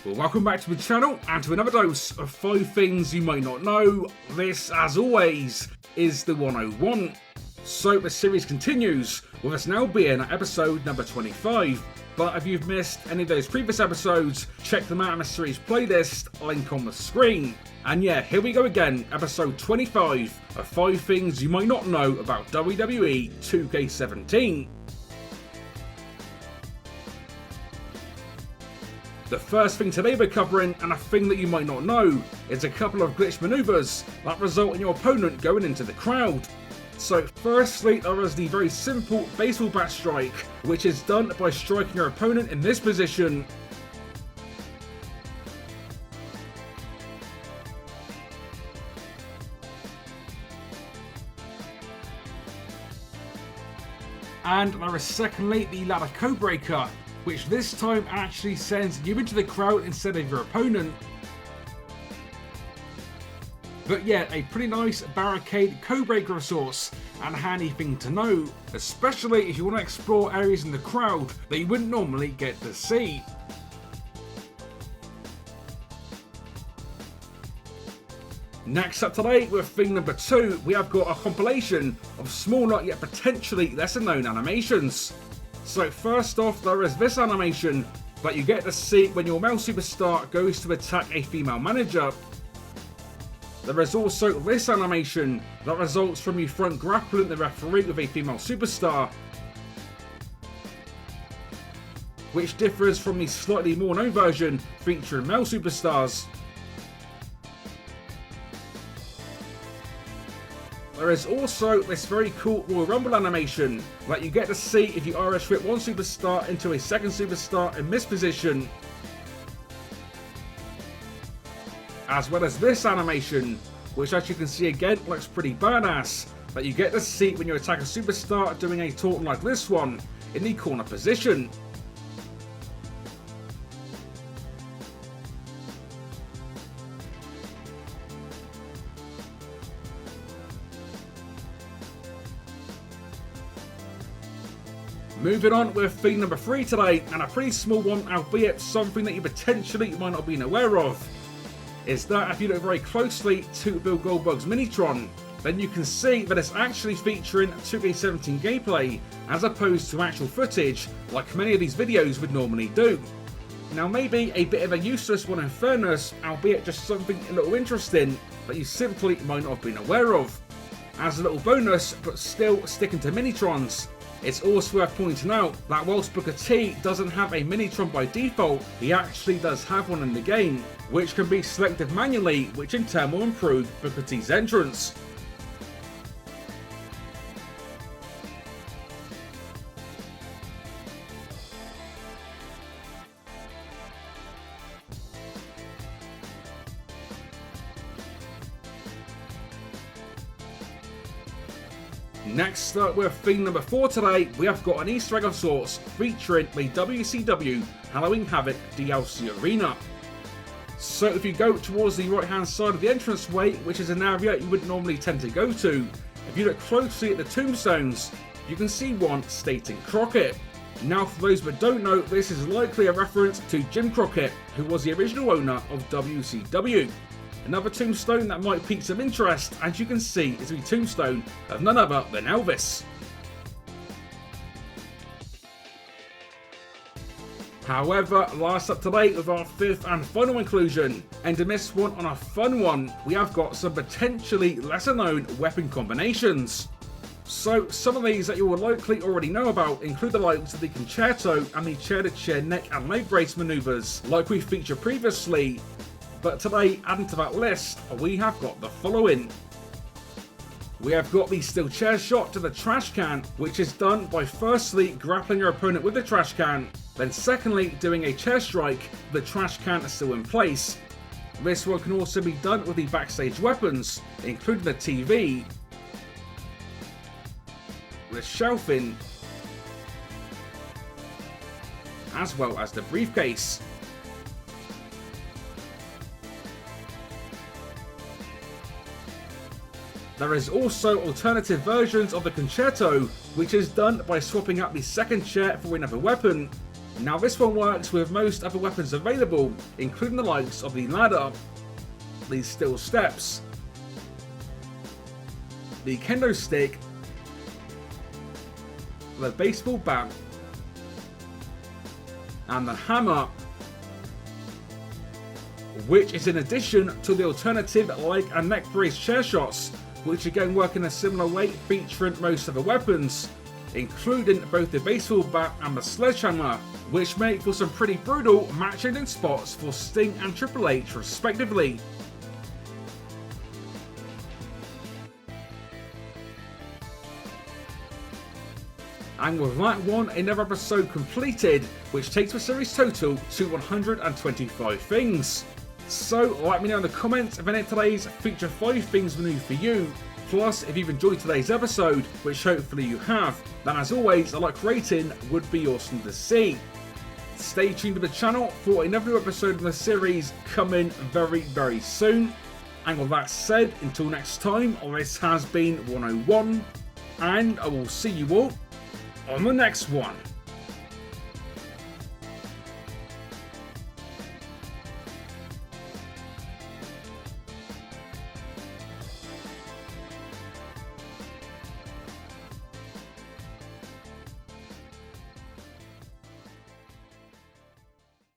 Well, welcome back to the channel and to another dose of 5 things you might not know. This, as always, is the 101. So the series continues, with us now being at episode number 25. But if you've missed any of those previous episodes, check them out in the series playlist, link on the screen. And yeah, here we go again, episode 25 of 5 things you might not know about WWE 2K17. The first thing today we're covering, and a thing that you might not know, is a couple of glitch maneuvers that result in your opponent going into the crowd. So firstly, there is the very simple baseball bat strike, which is done by striking your opponent in this position. And there is secondly the ladder codebreaker, which this time actually sends you into the crowd instead of your opponent. But yeah, a pretty nice Barricade Codebreaker resource and a handy thing to know, especially if you want to explore areas in the crowd that you wouldn't normally get to see. Next up today, with thing number 2, we have got a compilation of smaller yet potentially lesser known animations. So first off, there is this animation that you get to see when your male superstar goes to attack a female manager. There is also this animation that results from you front grappling the referee with a female superstar, which differs from the slightly more known version featuring male superstars. There is also this very cool Royal Rumble animation that you get to see if you Irish whip one superstar into a second superstar in this position. As well as this animation, which as you can see again looks pretty badass, that you get to see when you attack a superstar doing a taunt like this one in the corner position. Moving on with thing number 3 today, and a pretty small one, albeit something that you potentially might not have been aware of, is that if you look very closely to Bill Goldberg's Mini-Tron, then you can see that it's actually featuring 2K17 gameplay as opposed to actual footage like many of these videos would normally do. Now maybe a bit of a useless one in fairness, albeit just something a little interesting that you simply might not have been aware of. As a little bonus, but still sticking to Mini-Trons, it's also worth pointing out that whilst Booker T doesn't have a Mini-Tron by default, he actually does have one in the game, which can be selected manually, which in turn will improve Booker T's entrance. Next up with thing number 4 today, we have got an Easter egg of sorts featuring the WCW Halloween Havoc DLC arena. So if you go towards the right hand side of the entranceway, which is an area you would normally tend to go to, if you look closely at the tombstones, you can see one stating Crockett. Now for those that don't know, this is likely a reference to Jim Crockett, who was the original owner of WCW. Another tombstone that might pique some interest, as you can see, is the tombstone of none other than Elvis. However, last up to date with our 5th and final inclusion, and in this one on a fun one, we have got some potentially lesser known weapon combinations. So some of these that you will likely already know about include the likes of the concerto and the chair-to-chair neck and leg brace maneuvers like we featured previously. But today, adding to that list, we have got the following. We have got the steel chair shot to the trash can, which is done by firstly grappling your opponent with the trash can, then secondly doing a chair strike, the trash can is still in place. This one can also be done with the backstage weapons, including the TV, the shelving, as well as the briefcase. There is also alternative versions of the concerto, which is done by swapping out the second chair for another weapon, Now this one works with most other weapons available, including the likes of the ladder, the steel steps, the kendo stick, the baseball bat, and the hammer, which is in addition to the alternative leg and neck brace chair shots, which again work in a similar way featuring most other weapons, including both the baseball bat and the sledgehammer, which make for some pretty brutal match-ending spots for Sting and Triple H respectively. And with that one, another episode completed, which takes the series total to 125 things. So let me know in the comments if any of today's feature 5 things were new for you. Plus, if you've enjoyed today's episode, which hopefully you have, then as always, a like rating would be awesome to see. Stay tuned to the channel for another episode of the series coming very, very soon. And with that said, until next time, this has been 101, and I will see you all on the next one.